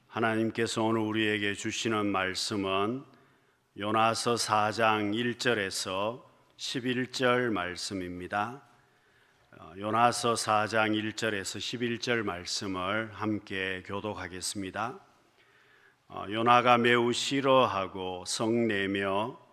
하나님께서 오늘 우리에게 주시는 말씀은 요나서 4장 1절에서 11절 말씀입니다. 요나서 4장 1절에서 11절 말씀을 함께 교독하겠습니다. 요나가 매우 싫어하고 성내며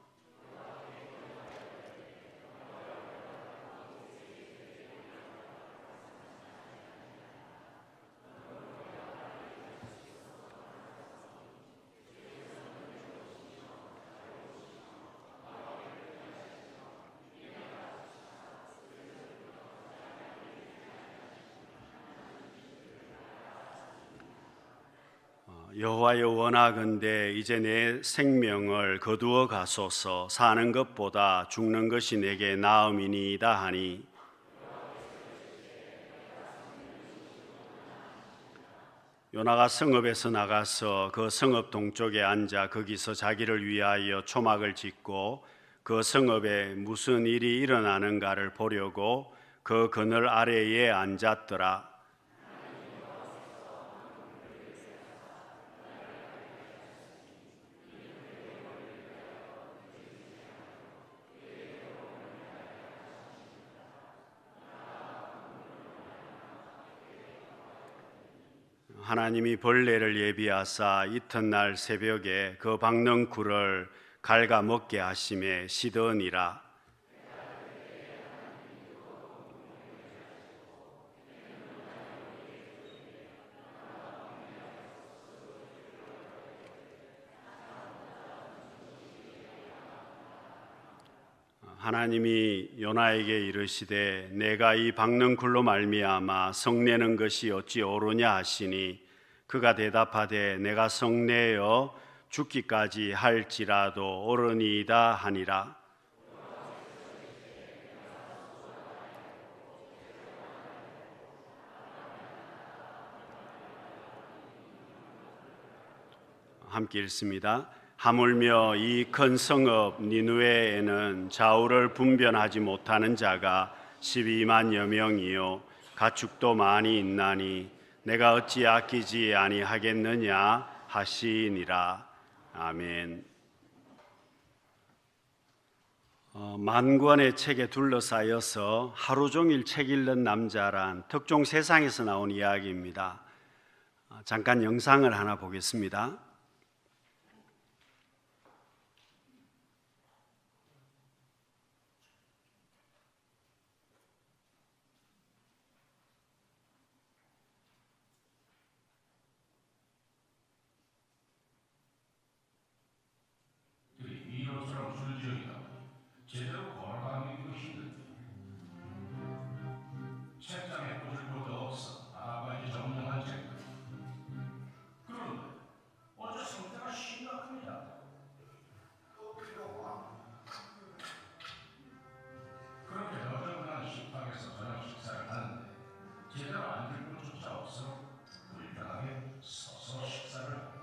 여호와여 원하건대 이제 내 생명을 거두어 가소서. 사는 것보다 죽는 것이 내게 나음이니이다 하니 요나가 성읍에서 나가서 그 성읍 동쪽에 앉아 거기서 자기를 위하여 초막을 짓고 그 성읍에 무슨 일이 일어나는가를 보려고 그 그늘 아래에 앉았더라. 하나님이 벌레를 예비하사 이튿날 새벽에 그 박는 굴을 갉아 먹게 하심에 시더니라. 하나님이 요나에게 이르시되 내가 이 박는 굴로 말미암아 성내는 것이 어찌 옳으냐 하시니 그가 대답하되 내가 성내어 죽기까지 할지라도 옳으니이다 하니라. 함께 읽습니다. 하물며 이 큰 성읍 니느웨에는 좌우를 분변하지 못하는 자가 12만여 명이요 가축도 많이 있나니 내가 어찌 아끼지 아니하겠느냐 하시니라. 아멘. 만 권의 책에 둘러싸여서 하루 종일 책 읽는 남자란 특종 세상에서 나온 이야기입니다. 잠깐 영상을 하나 보겠습니다. 제대로 걸어다니기도 힘든데 책장에 꽂을 것도 없어 알아봐야지 정정한 책들. 그런데 어제 상태가 심각합니다. 그렇게 너저분한 식탁에서 저녁 식사를 하는데 제대로 앉을 곳조차 없어 불편하게 서서 식사를 합니다.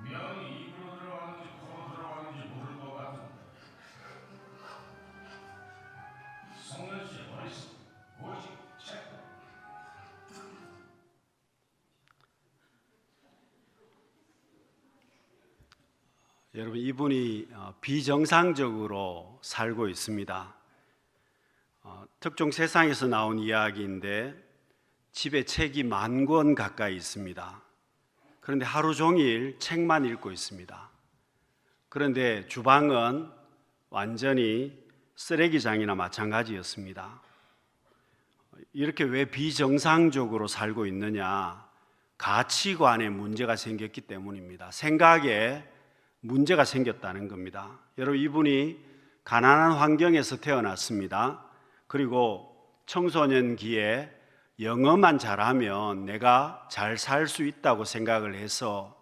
면이 입으로 들어가는지 코로 들어가는지 모를 것 같은데 성년 씨의 머릿속 오직 책. 여러분, 이분이 비정상적으로 살고 있습니다. 특종 세상에서 나온 이야기인데 집에 책이 10,000권 가까이 있습니다. 그런데 하루 종일 책만 읽고 있습니다. 그런데 주방은 완전히 쓰레기장이나 마찬가지였습니다. 이렇게 왜 비정상적으로 살고 있느냐? 가치관에 문제가 생겼기 때문입니다. 생각에 문제가 생겼다는 겁니다. 여러분, 이분이 가난한 환경에서 태어났습니다. 그리고 청소년기에 영어만 잘하면 내가 잘 살 수 있다고 생각을 해서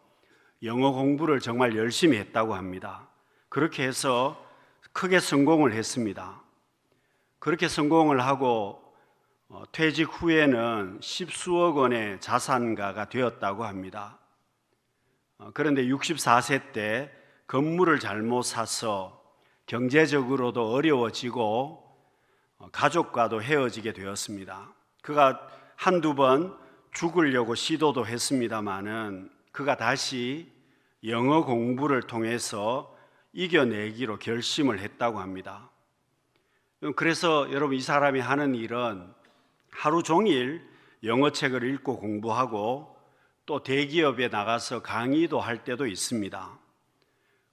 영어 공부를 정말 열심히 했다고 합니다. 그렇게 해서 크게 성공을 했습니다. 그렇게 성공을 하고 퇴직 후에는 10수억 원의 자산가가 되었다고 합니다. 그런데 64세 때 건물을 잘못 사서 경제적으로도 어려워지고 가족과도 헤어지게 되었습니다. 그가 한두 번 죽으려고 시도도 했습니다마는 그가 다시 영어 공부를 통해서 이겨내기로 결심을 했다고 합니다. 그래서 여러분, 이 사람이 하는 일은 하루 종일 영어 책을 읽고 공부하고 또 대기업에 나가서 강의도 할 때도 있습니다.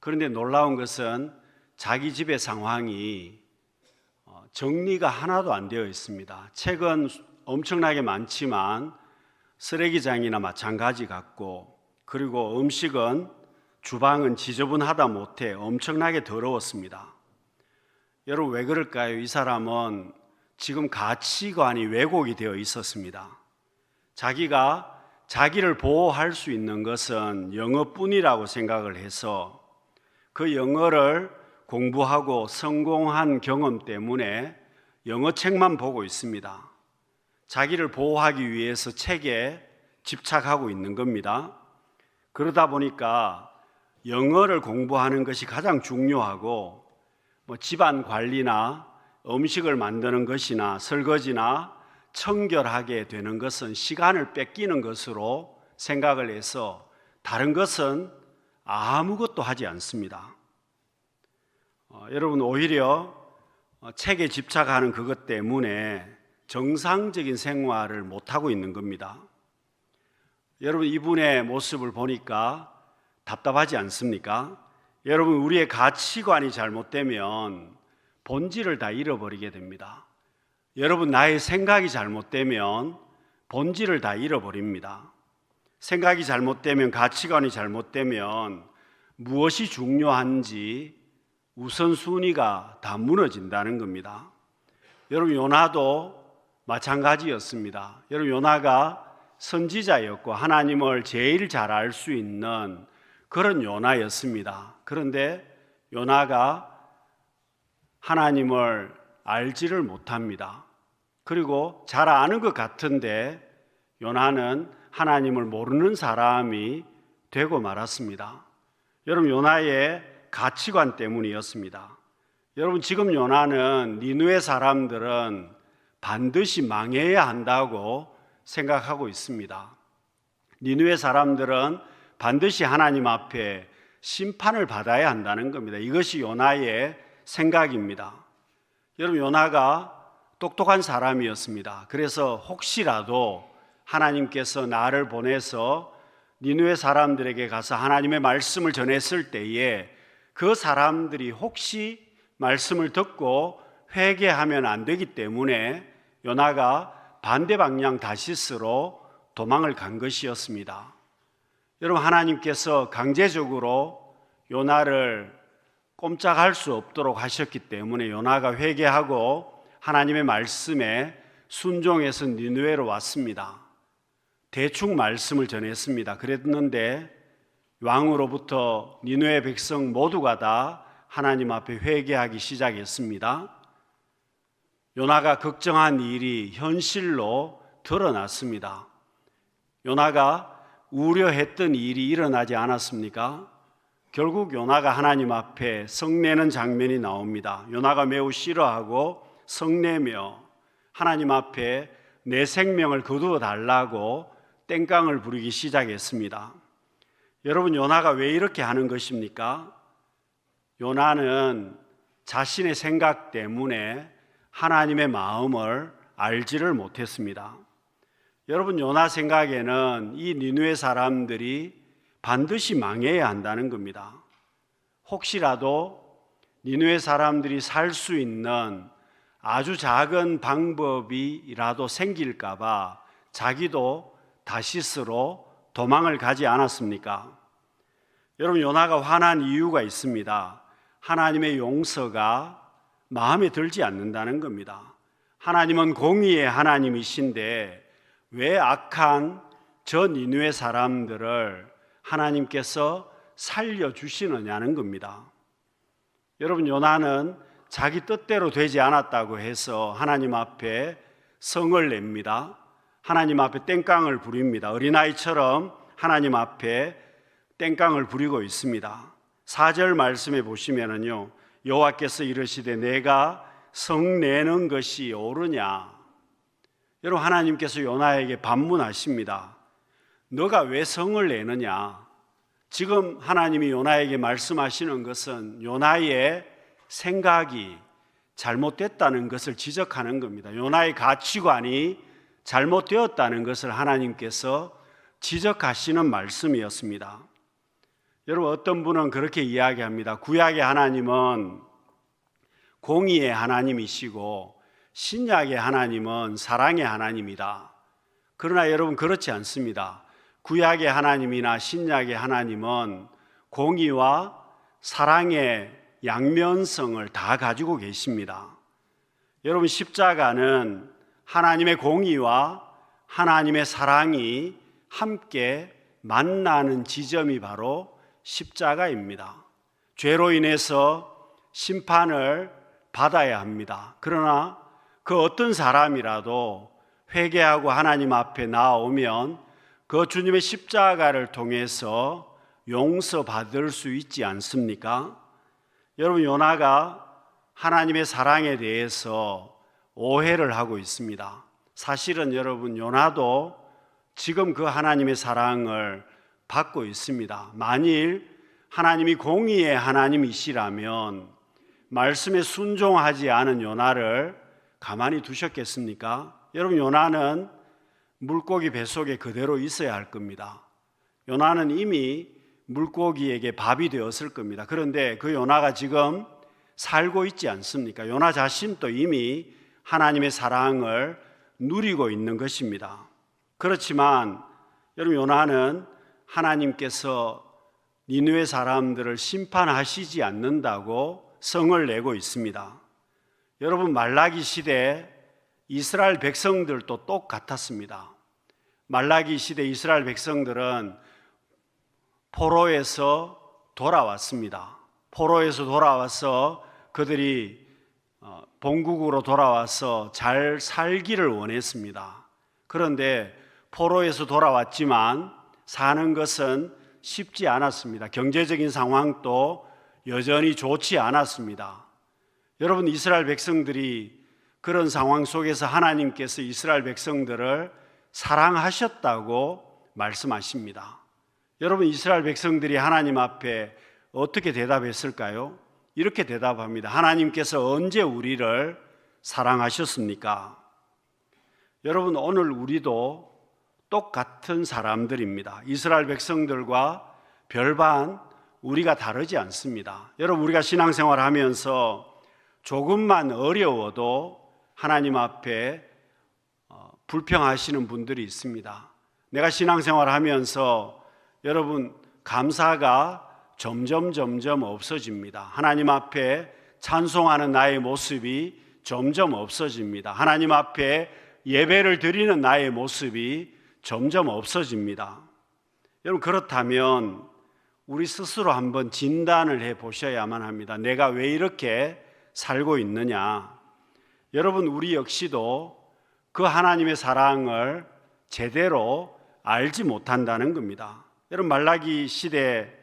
그런데 놀라운 것은 자기 집의 상황이 정리가 하나도 안 되어 있습니다. 책은 엄청나게 많지만 쓰레기장이나 마찬가지 같고, 그리고 음식은 주방은 지저분하다 못해 엄청나게 더러웠습니다. 여러분, 왜 그럴까요? 이 사람은 지금 가치관이 왜곡이 되어 있었습니다. 자기가 자기를 보호할 수 있는 것은 영어뿐이라고 생각을 해서 그 영어를 공부하고 성공한 경험 때문에 영어 책만 보고 있습니다. 자기를 보호하기 위해서 책에 집착하고 있는 겁니다. 그러다 보니까 영어를 공부하는 것이 가장 중요하고, 집안 관리나 음식을 만드는 것이나 설거지나 청결하게 되는 것은 시간을 뺏기는 것으로 생각을 해서 다른 것은 아무것도 하지 않습니다. 여러분, 오히려 책에 집착하는 그것 때문에 정상적인 생활을 못하고 있는 겁니다. 여러분, 이분의 모습을 보니까 답답하지 않습니까? 여러분, 우리의 가치관이 잘못되면 본질을 다 잃어버리게 됩니다. 여러분, 나의 생각이 잘못되면 본질을 다 잃어버립니다. 생각이 잘못되면, 가치관이 잘못되면 무엇이 중요한지 우선순위가 다 무너진다는 겁니다. 여러분, 요나도 마찬가지였습니다. 여러분, 요나가 선지자였고 하나님을 제일 잘 알 수 있는 그런 요나였습니다. 그런데 요나가 하나님을 알지를 못합니다. 그리고 잘 아는 것 같은데 요나는 하나님을 모르는 사람이 되고 말았습니다. 여러분, 요나의 가치관 때문이었습니다. 여러분, 지금 요나는 니느웨 사람들은 반드시 망해야 한다고 생각하고 있습니다. 니느웨 사람들은 반드시 하나님 앞에 심판을 받아야 한다는 겁니다. 이것이 요나의 생각입니다. 여러분, 요나가 똑똑한 사람이었습니다. 그래서 혹시라도 하나님께서 나를 보내서 니느웨 사람들에게 가서 하나님의 말씀을 전했을 때에 그 사람들이 혹시 말씀을 듣고 회개하면 안 되기 때문에 요나가 반대 방향 다시스로 도망을 간 것이었습니다. 여러분, 하나님께서 강제적으로 요나를 꼼짝할 수 없도록 하셨기 때문에 요나가 회개하고 하나님의 말씀에 순종해서 니느웨로 왔습니다. 대충 말씀을 전했습니다. 그랬는데 왕으로부터 니느웨 백성 모두가 다 하나님 앞에 회개하기 시작했습니다. 요나가 걱정한 일이 현실로 드러났습니다. 요나가 우려했던 일이 일어나지 않았습니까? 결국 요나가 하나님 앞에 성내는 장면이 나옵니다. 요나가 매우 싫어하고 성내며 하나님 앞에 내 생명을 거두어 달라고 땡깡을 부리기 시작했습니다. 여러분, 요나가 왜 이렇게 하는 것입니까? 요나는 자신의 생각 때문에 하나님의 마음을 알지를 못했습니다. 여러분, 요나 생각에는 이 니느웨 사람들이 반드시 망해야 한다는 겁니다. 혹시라도 니느웨 사람들이 살 수 있는 아주 작은 방법이라도 생길까 봐 자기도 다시스로 도망을 가지 않았습니까? 여러분, 요나가 화난 이유가 있습니다. 하나님의 용서가 마음에 들지 않는다는 겁니다. 하나님은 공의의 하나님이신데 왜 악한 저 니느웨 사람들을 하나님께서 살려주시느냐는 겁니다. 여러분, 요나는 자기 뜻대로 되지 않았다고 해서 하나님 앞에 성을 냅니다. 하나님 앞에 땡깡을 부립니다. 어린아이처럼 하나님 앞에 땡깡을 부리고 있습니다. 4절 말씀에 보시면은요, 여호와께서 이르시되 내가 성 내는 것이 옳으냐. 여러분, 하나님께서 요나에게 반문하십니다. 너가 왜 성을 내느냐? 지금 하나님이 요나에게 말씀하시는 것은 요나의 생각이 잘못됐다는 것을 지적하는 겁니다. 요나의 가치관이 잘못되었다는 것을 하나님께서 지적하시는 말씀이었습니다. 여러분, 어떤 분은 그렇게 이야기합니다. 구약의 하나님은 공의의 하나님이시고 신약의 하나님은 사랑의 하나님이다. 그러나 여러분, 그렇지 않습니다. 구약의 하나님이나 신약의 하나님은 공의와 사랑의 양면성을 다 가지고 계십니다. 여러분, 십자가는 하나님의 공의와 하나님의 사랑이 함께 만나는 지점이 바로 십자가입니다. 죄로 인해서 심판을 받아야 합니다. 그러나 그 어떤 사람이라도 회개하고 하나님 앞에 나오면 그 주님의 십자가를 통해서 용서받을 수 있지 않습니까? 여러분, 요나가 하나님의 사랑에 대해서 오해를 하고 있습니다. 사실은 여러분, 요나도 지금 그 하나님의 사랑을 받고 있습니다. 만일 하나님이 공의의 하나님이시라면 말씀에 순종하지 않은 요나를 가만히 두셨겠습니까? 여러분, 요나는 물고기 뱃속에 그대로 있어야 할 겁니다. 요나는 이미 물고기에게 밥이 되었을 겁니다. 그런데 그 요나가 지금 살고 있지 않습니까? 요나 자신도 이미 하나님의 사랑을 누리고 있는 것입니다. 그렇지만 여러분, 요나는 하나님께서 니느웨 사람들을 심판하시지 않는다고 성을 내고 있습니다. 여러분, 말라기 시대 이스라엘 백성들도 똑같았습니다. 말라기 시대 이스라엘 백성들은 포로에서 돌아왔습니다. 포로에서 돌아와서 그들이 본국으로 돌아와서 잘 살기를 원했습니다. 그런데 포로에서 돌아왔지만 사는 것은 쉽지 않았습니다. 경제적인 상황도 여전히 좋지 않았습니다. 여러분, 이스라엘 백성들이 그런 상황 속에서 하나님께서 이스라엘 백성들을 사랑하셨다고 말씀하십니다. 여러분, 이스라엘 백성들이 하나님 앞에 어떻게 대답했을까요? 이렇게 대답합니다. 하나님께서 언제 우리를 사랑하셨습니까? 여러분, 오늘 우리도 똑같은 사람들입니다. 이스라엘 백성들과 별반 우리가 다르지 않습니다. 여러분, 우리가 신앙생활 하면서 조금만 어려워도 하나님 앞에 불평하시는 분들이 있습니다. 내가 신앙생활 하면서 여러분, 감사가 점점 없어집니다. 하나님 앞에 찬송하는 나의 모습이 점점 없어집니다. 하나님 앞에 예배를 드리는 나의 모습이 점점 없어집니다. 여러분, 그렇다면 우리 스스로 한번 진단을 해 보셔야만 합니다. 내가 왜 이렇게 살고 있느냐? 여러분, 우리 역시도 그 하나님의 사랑을 제대로 알지 못한다는 겁니다. 여러분, 말라기 시대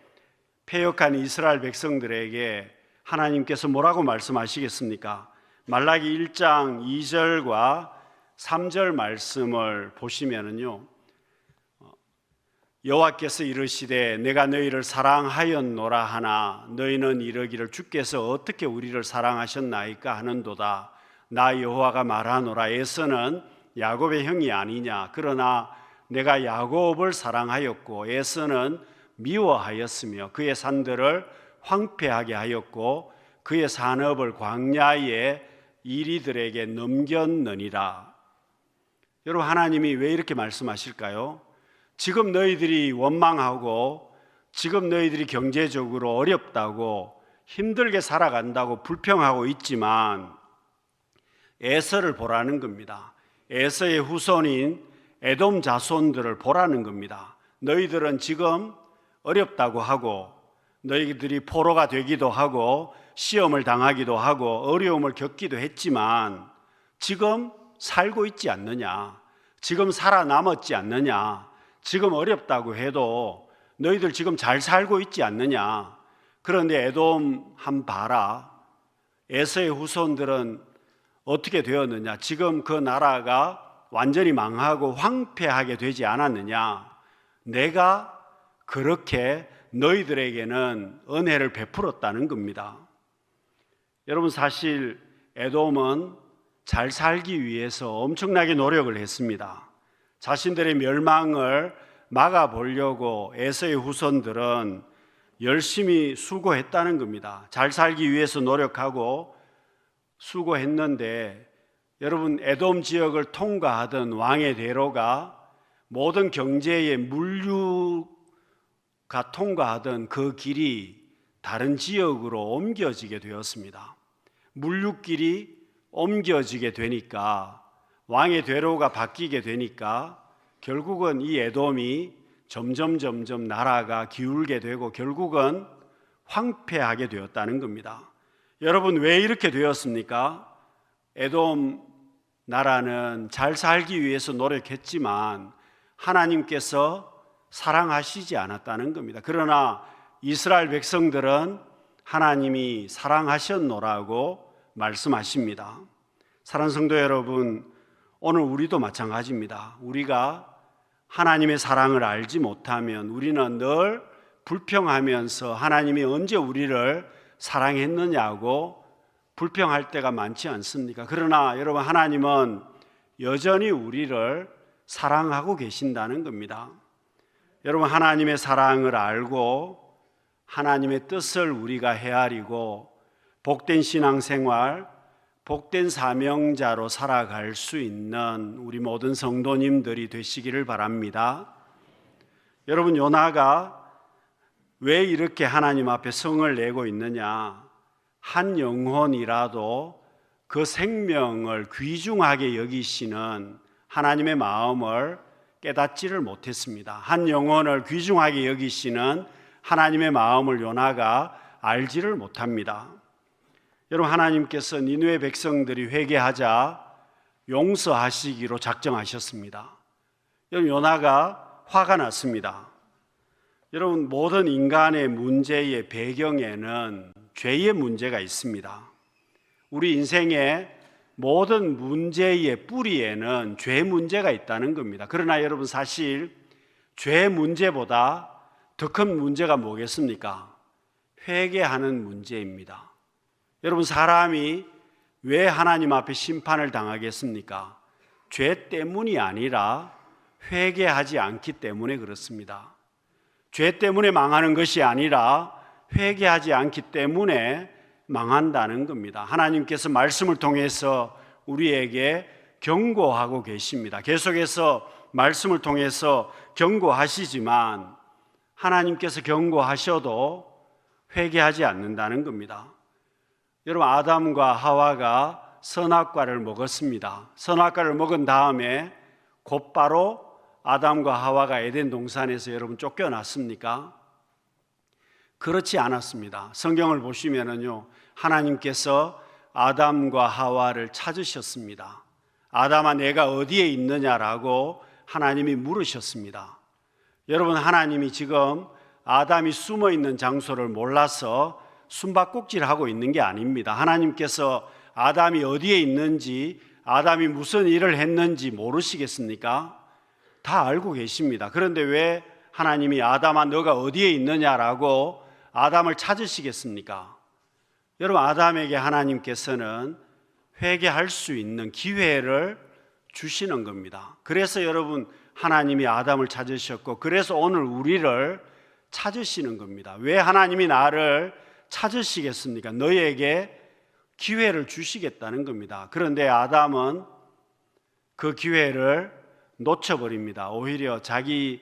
패역한 이스라엘 백성들에게 하나님께서 뭐라고 말씀하시겠습니까? 말라기 1장 2절과 3절 말씀을 보시면은요, 여호와께서 이르시되 내가 너희를 사랑하였노라 하나 너희는 이르기를 주께서 어떻게 우리를 사랑하셨나이까 하는도다. 나 여호와가 말하노라. 에서는 야곱의 형이 아니냐. 그러나 내가 야곱을 사랑하였고 에서는 미워하였으며 그의 산들을 황폐하게 하였고 그의 산업을 광야의 이리들에게 넘겼느니라. 여러분, 하나님이 왜 이렇게 말씀하실까요? 지금 너희들이 원망하고 지금 너희들이 경제적으로 어렵다고 힘들게 살아간다고 불평하고 있지만 에서를 보라는 겁니다. 에서의 후손인 에돔 자손들을 보라는 겁니다. 너희들은 지금 어렵다고 하고 너희들이 포로가 되기도 하고 시험을 당하기도 하고 어려움을 겪기도 했지만 지금 살고 있지 않느냐? 지금 살아남았지 않느냐? 지금 어렵다고 해도 너희들 지금 잘 살고 있지 않느냐? 그런데 에돔 한 봐라. 에서의 후손들은 어떻게 되었느냐? 지금 그 나라가 완전히 망하고 황폐하게 되지 않았느냐? 내가 그렇게 너희들에게는 은혜를 베풀었다는 겁니다. 여러분, 사실 에돔은 잘 살기 위해서 엄청나게 노력을 했습니다. 자신들의 멸망을 막아보려고 에서의 후손들은 열심히 수고했다는 겁니다. 잘 살기 위해서 노력하고 수고했는데, 여러분, 에돔 지역을 통과하던 왕의 대로가 모든 경제의 물류가 통과하던 그 길이 다른 지역으로 옮겨지게 되었습니다. 물류길이 옮겨지게 되니까, 왕의 대로가 바뀌게 되니까 결국은 이 에돔이 점점 나라가 기울게 되고 결국은 황폐하게 되었다는 겁니다. 여러분, 왜 이렇게 되었습니까? 에돔 나라는 잘 살기 위해서 노력했지만 하나님께서 사랑하시지 않았다는 겁니다. 그러나 이스라엘 백성들은 하나님이 사랑하셨노라고 말씀하십니다. 사랑하는 성도 여러분, 오늘 우리도 마찬가지입니다. 우리가 하나님의 사랑을 알지 못하면 우리는 늘 불평하면서 하나님이 언제 우리를 사랑했느냐고 불평할 때가 많지 않습니까? 그러나 여러분, 하나님은 여전히 우리를 사랑하고 계신다는 겁니다. 여러분, 하나님의 사랑을 알고 하나님의 뜻을 우리가 헤아리고 복된 신앙생활, 복된 사명자로 살아갈 수 있는 우리 모든 성도님들이 되시기를 바랍니다. 여러분, 요나가 왜 이렇게 하나님 앞에 성을 내고 있느냐? 한 영혼이라도 그 생명을 귀중하게 여기시는 하나님의 마음을 깨닫지를 못했습니다. 한 영혼을 귀중하게 여기시는 하나님의 마음을 요나가 알지를 못합니다. 여러분, 하나님께서 니느웨 백성들이 회개하자 용서하시기로 작정하셨습니다. 여러분, 요나가 화가 났습니다. 여러분, 모든 인간의 문제의 배경에는 죄의 문제가 있습니다. 우리 인생의 모든 문제의 뿌리에는 죄 문제가 있다는 겁니다. 그러나 여러분, 사실 죄 문제보다 더 큰 문제가 뭐겠습니까? 회개하는 문제입니다. 여러분, 사람이 왜 하나님 앞에 심판을 당하겠습니까? 죄 때문이 아니라 회개하지 않기 때문에 그렇습니다. 죄 때문에 망하는 것이 아니라 회개하지 않기 때문에 망한다는 겁니다. 하나님께서 말씀을 통해서 우리에게 경고하고 계십니다. 계속해서 말씀을 통해서 경고하시지만 하나님께서 경고하셔도 회개하지 않는다는 겁니다. 여러분, 아담과 하와가 선악과를 먹었습니다. 선악과를 먹은 다음에 곧바로 아담과 하와가 에덴 동산에서 여러분 쫓겨났습니까? 그렇지 않았습니다. 성경을 보시면은요, 하나님께서 아담과 하와를 찾으셨습니다. 아담아, 내가 어디에 있느냐라고 하나님이 물으셨습니다. 여러분, 하나님이 지금 아담이 숨어 있는 장소를 몰라서 숨바꼭질하고 있는 게 아닙니다. 하나님께서 아담이 어디에 있는지, 아담이 무슨 일을 했는지 모르시겠습니까? 다 알고 계십니다. 그런데 왜 하나님이 아담아, 너가 어디에 있느냐라고 아담을 찾으시겠습니까? 여러분, 아담에게 하나님께서는 회개할 수 있는 기회를 주시는 겁니다. 그래서 여러분, 하나님이 아담을 찾으셨고, 그래서 오늘 우리를 찾으시는 겁니다. 왜 하나님이 나를 찾으시겠습니까? 너희에게 기회를 주시겠다는 겁니다. 그런데 아담은 그 기회를 놓쳐버립니다. 오히려 자기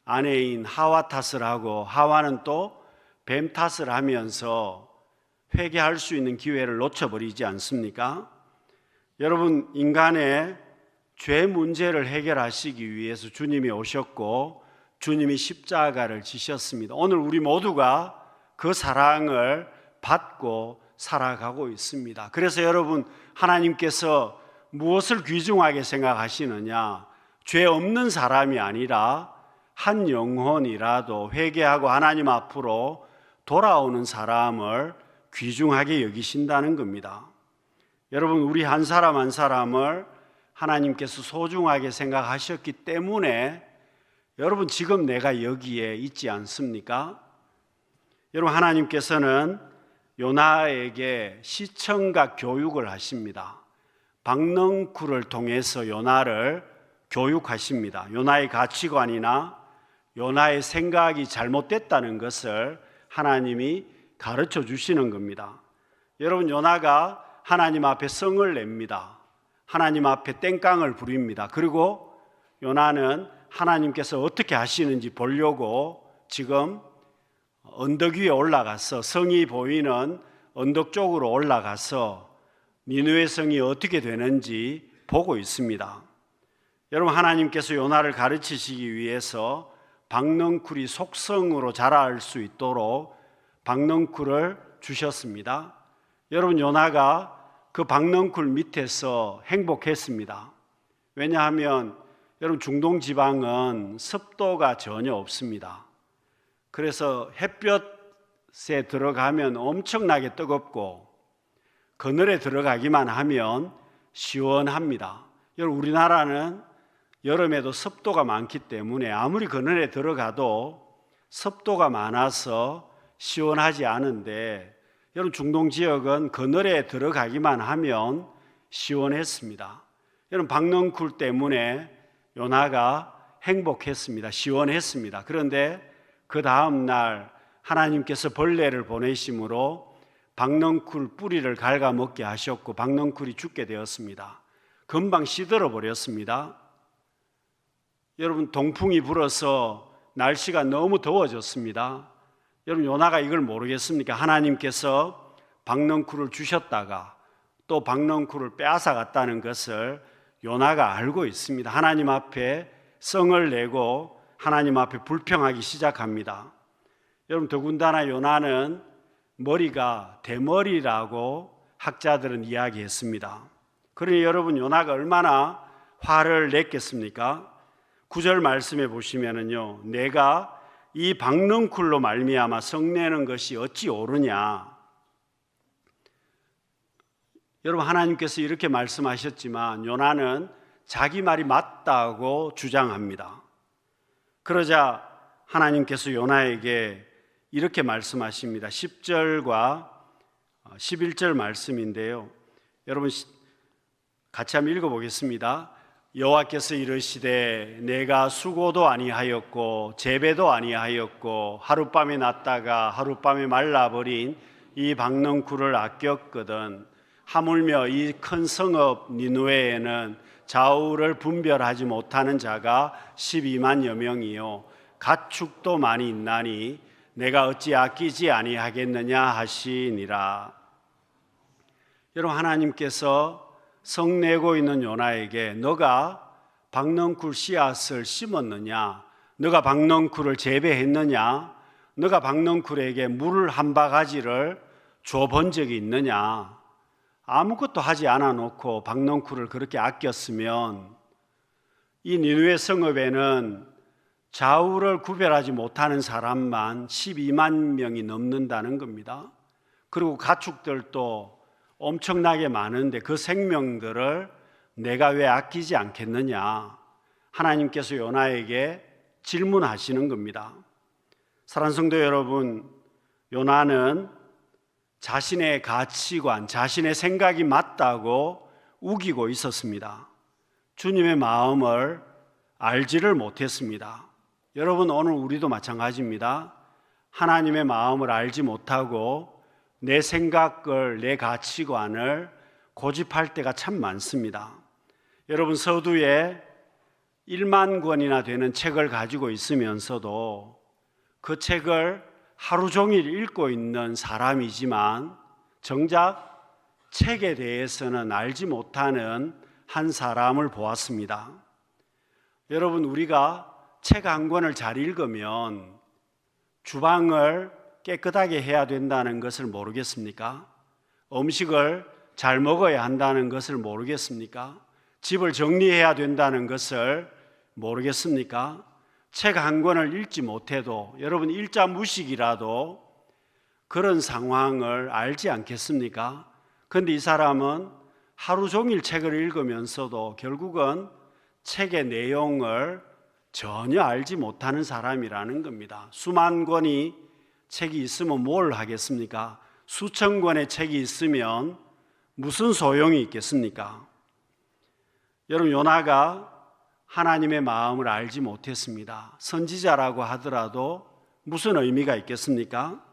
아내인 하와 탓을 하고, 하와는 또 뱀 탓을 하면서 회개할 수 있는 기회를 놓쳐버리지 않습니까? 여러분, 인간의 죄 문제를 해결하시기 위해서 주님이 오셨고 주님이 십자가를 지셨습니다. 오늘 우리 모두가 그 사랑을 받고 살아가고 있습니다. 그래서 여러분, 하나님께서 무엇을 귀중하게 생각하시느냐? 죄 없는 사람이 아니라 한 영혼이라도 회개하고 하나님 앞으로 돌아오는 사람을 귀중하게 여기신다는 겁니다. 여러분, 우리 한 사람 한 사람을 하나님께서 소중하게 생각하셨기 때문에 여러분 지금 내가 여기에 있지 않습니까? 여러분 하나님께서는 요나에게 시청각 교육을 하십니다. 박넝쿨을 통해서 요나를 교육하십니다. 요나의 가치관이나 요나의 생각이 잘못됐다는 것을 하나님이 가르쳐 주시는 겁니다. 여러분 요나가 하나님 앞에 성을 냅니다. 하나님 앞에 땡깡을 부립니다. 그리고 요나는 하나님께서 어떻게 하시는지 보려고 지금 언덕 위에 올라가서 성이 보이는 언덕 쪽으로 올라가서 니느웨 성이 어떻게 되는지 보고 있습니다. 여러분 하나님께서 요나를 가르치시기 위해서 박넝쿨이 속성으로 자랄 수 있도록 박넝쿨을 주셨습니다. 여러분 요나가 그 박넝쿨 밑에서 행복했습니다. 왜냐하면 여러분 중동 지방은 습도가 전혀 없습니다. 그래서 햇볕에 들어가면 엄청나게 뜨겁고 그늘에 들어가기만 하면 시원합니다. 여러분 우리나라는 여름에도 습도가 많기 때문에 아무리 그늘에 들어가도 습도가 많아서 시원하지 않은데 여러분 중동 지역은 그늘에 들어가기만 하면 시원했습니다. 여러분 박넝쿨 때문에 요나가 행복했습니다. 시원했습니다. 그런데 그 다음 날 하나님께서 벌레를 보내심으로 박넝쿨 뿌리를 갉아먹게 하셨고 박넝쿨이 죽게 되었습니다. 금방 시들어 버렸습니다. 여러분 동풍이 불어서 날씨가 너무 더워졌습니다. 여러분 요나가 이걸 모르겠습니까? 하나님께서 박넝쿨을 주셨다가 또 박넝쿨을 빼앗아 갔다는 것을 요나가 알고 있습니다. 하나님 앞에 성을 내고 하나님 앞에 불평하기 시작합니다. 여러분 더군다나 요나는 머리가 대머리라고 학자들은 이야기했습니다. 그러니 여러분 요나가 얼마나 화를 냈겠습니까? 9절 말씀에 보시면은요, 내가 이 박넝쿨로 말미암아 성내는 것이 어찌 옳으냐. 여러분 하나님께서 이렇게 말씀하셨지만 요나는 자기 말이 맞다고 주장합니다. 그러자 하나님께서 요나에게 이렇게 말씀하십니다. 10절과 11절 말씀인데요. 여러분 같이 한번 읽어보겠습니다. 여호와께서 이르시되 내가 수고도 아니하였고 재배도 아니하였고 하룻밤에 났다가 하룻밤에 말라버린 이 박넝쿨을 아꼈거든. 하물며 이 큰 성읍 니느웨에는 좌우를 분별하지 못하는 자가 12만여 명이요 가축도 많이 있나니 내가 어찌 아끼지 아니하겠느냐 하시니라. 여러분 하나님께서 성내고 있는 요나에게 너가 박넝쿨 씨앗을 심었느냐, 너가 박넝쿨을 재배했느냐, 너가 박넝쿨에게 물을 한 바가지를 줘본 적이 있느냐. 아무것도 하지 않아 놓고 박넝쿨을 그렇게 아꼈으면 이 니느웨 성읍에는 좌우를 구별하지 못하는 사람만 12만 명이 넘는다는 겁니다. 그리고 가축들도 엄청나게 많은데 그 생명들을 내가 왜 아끼지 않겠느냐. 하나님께서 요나에게 질문하시는 겁니다. 사랑하는 성도 여러분, 요나는 자신의 가치관, 자신의 생각이 맞다고 우기고 있었습니다. 주님의 마음을 알지를 못했습니다. 여러분 오늘 우리도 마찬가지입니다. 하나님의 마음을 알지 못하고 내 생각을, 내 가치관을 고집할 때가 참 많습니다. 여러분 서두에 1만 권이나 되는 책을 가지고 있으면서도 그 책을 하루 종일 읽고 있는 사람이지만 정작 책에 대해서는 알지 못하는 한 사람을 보았습니다. 여러분 우리가 책 한 권을 잘 읽으면 주방을 깨끗하게 해야 된다는 것을 모르겠습니까? 음식을 잘 먹어야 한다는 것을 모르겠습니까? 집을 정리해야 된다는 것을 모르겠습니까? 책 한 권을 읽지 못해도 여러분 일자 무식이라도 그런 상황을 알지 않겠습니까? 그런데 이 사람은 하루 종일 책을 읽으면서도 결국은 책의 내용을 전혀 알지 못하는 사람이라는 겁니다. 수만 권의 책이 있으면 뭘 하겠습니까? 수천 권의 책이 있으면 무슨 소용이 있겠습니까? 여러분, 요나가 하나님의 마음을 알지 못했습니다. 선지자라고 하더라도 무슨 의미가 있겠습니까?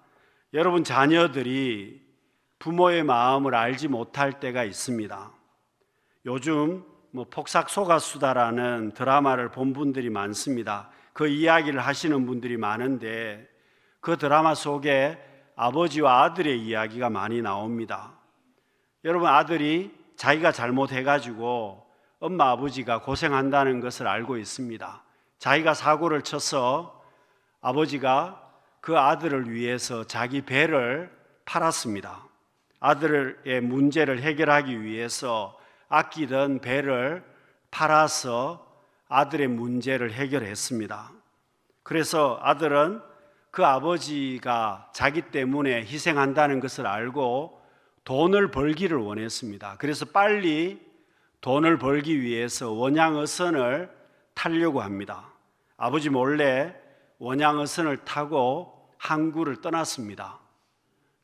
여러분, 자녀들이 부모의 마음을 알지 못할 때가 있습니다. 요즘 폭삭소가수다라는 드라마를 본 분들이 많습니다. 그 이야기를 하시는 분들이 많은데 그 드라마 속에 아버지와 아들의 이야기가 많이 나옵니다. 여러분, 아들이 자기가 잘못해가지고 엄마 아버지가 고생한다는 것을 알고 있습니다. 자기가 사고를 쳐서 아버지가 그 아들을 위해서 자기 배를 팔았습니다. 아들의 문제를 해결하기 위해서 아끼던 배를 팔아서 아들의 문제를 해결했습니다. 그래서 아들은 그 아버지가 자기 때문에 희생한다는 것을 알고 돈을 벌기를 원했습니다. 그래서 빨리 돈을 벌기 위해서 원양어선을 타려고 합니다. 아버지 몰래 원양어선을 타고 항구를 떠났습니다.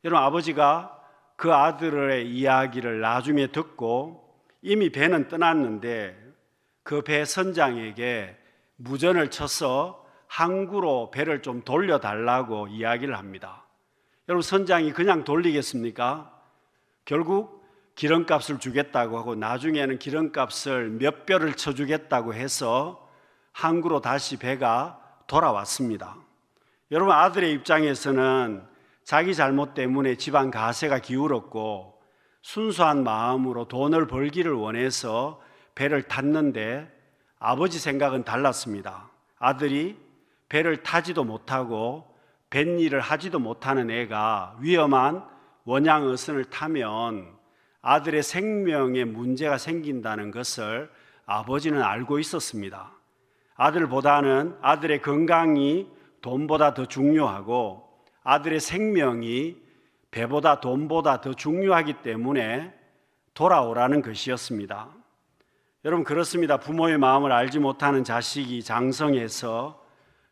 여러분, 아버지가 그 아들의 이야기를 나중에 듣고 이미 배는 떠났는데 그 배 선장에게 무전을 쳐서 항구로 배를 좀 돌려달라고 이야기를 합니다. 여러분, 선장이 그냥 돌리겠습니까? 결국 기름값을 주겠다고 하고 나중에는 기름값을 몇 배를 쳐주겠다고 해서 항구로 다시 배가 돌아왔습니다. 여러분, 아들의 입장에서는 자기 잘못 때문에 집안 가세가 기울었고 순수한 마음으로 돈을 벌기를 원해서 배를 탔는데 아버지 생각은 달랐습니다. 아들이 배를 타지도 못하고 뱃일을 하지도 못하는 애가 위험한 원양어선을 타면 아들의 생명에 문제가 생긴다는 것을 아버지는 알고 있었습니다. 아들보다는 아들의 건강이 돈보다 더 중요하고 아들의 생명이 배보다 돈보다 더 중요하기 때문에 돌아오라는 것이었습니다. 여러분, 그렇습니다. 부모의 마음을 알지 못하는 자식이 장성해서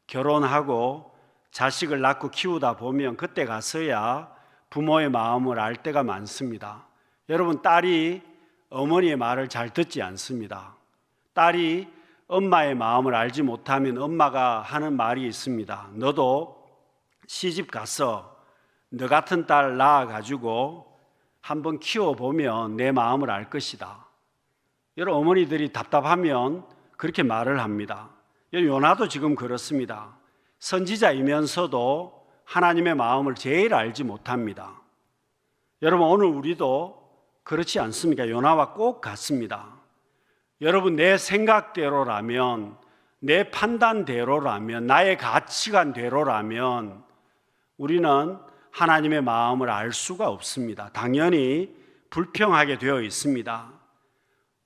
결혼하고 자식을 낳고 키우다 보면 그때 가서야 부모의 마음을 알 때가 많습니다. 여러분, 딸이 어머니의 말을 잘 듣지 않습니다. 딸이 엄마의 마음을 알지 못하면 엄마가 하는 말이 있습니다. 너도 시집 가서 너 같은 딸 낳아가지고 한번 키워보면 내 마음을 알 것이다. 여러분, 어머니들이 답답하면 그렇게 말을 합니다. 요나도 지금 그렇습니다. 선지자이면서도 하나님의 마음을 제일 알지 못합니다. 여러분, 오늘 우리도 그렇지 않습니까? 요나와 꼭 같습니다. 여러분, 내 생각대로라면, 내 판단대로라면, 나의 가치관대로라면 우리는 하나님의 마음을 알 수가 없습니다. 당연히 불평하게 되어 있습니다.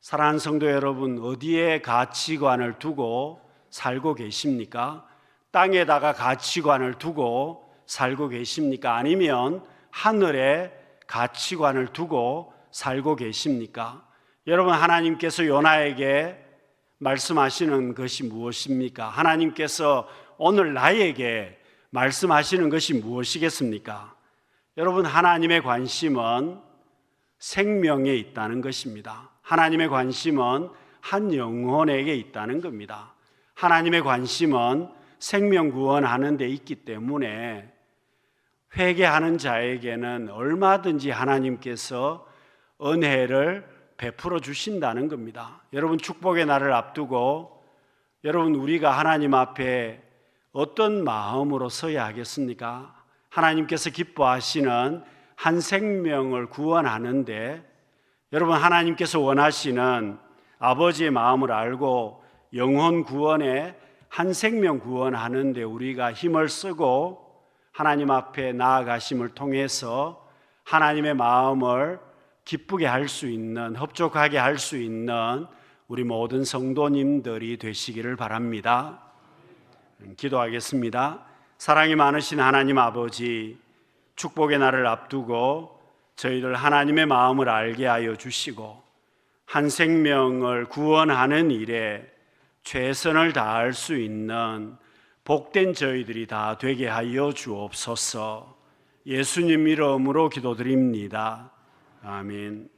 사랑하는 성도 여러분, 어디에 가치관을 두고 살고 계십니까? 땅에다가 가치관을 두고 살고 계십니까? 아니면 하늘에 가치관을 두고 살고 계십니까? 여러분, 하나님께서 요나에게 말씀하시는 것이 무엇입니까? 하나님께서 오늘 나에게 말씀하시는 것이 무엇이겠습니까? 여러분, 하나님의 관심은 생명에 있다는 것입니다. 하나님의 관심은 한 영혼에게 있다는 겁니다. 하나님의 관심은 생명 구원하는 데 있기 때문에 회개하는 자에게는 얼마든지 하나님께서 은혜를 베풀어 주신다는 겁니다. 여러분, 축복의 날을 앞두고 여러분, 우리가 하나님 앞에 어떤 마음으로 서야 하겠습니까? 하나님께서 기뻐하시는 한 생명을 구원하는데 여러분, 하나님께서 원하시는 아버지의 마음을 알고 영혼 구원에 한 생명 구원하는데 우리가 힘을 쓰고 하나님 앞에 나아가심을 통해서 하나님의 마음을 기쁘게 할 수 있는, 흡족하게 할 수 있는 우리 모든 성도님들이 되시기를 바랍니다. 기도하겠습니다. 사랑이 많으신 하나님 아버지, 축복의 날을 앞두고 저희들 하나님의 마음을 알게 하여 주시고 한 생명을 구원하는 일에 최선을 다할 수 있는 복된 저희들이 다 되게 하여 주옵소서. 예수님 이름으로 기도드립니다. 아멘.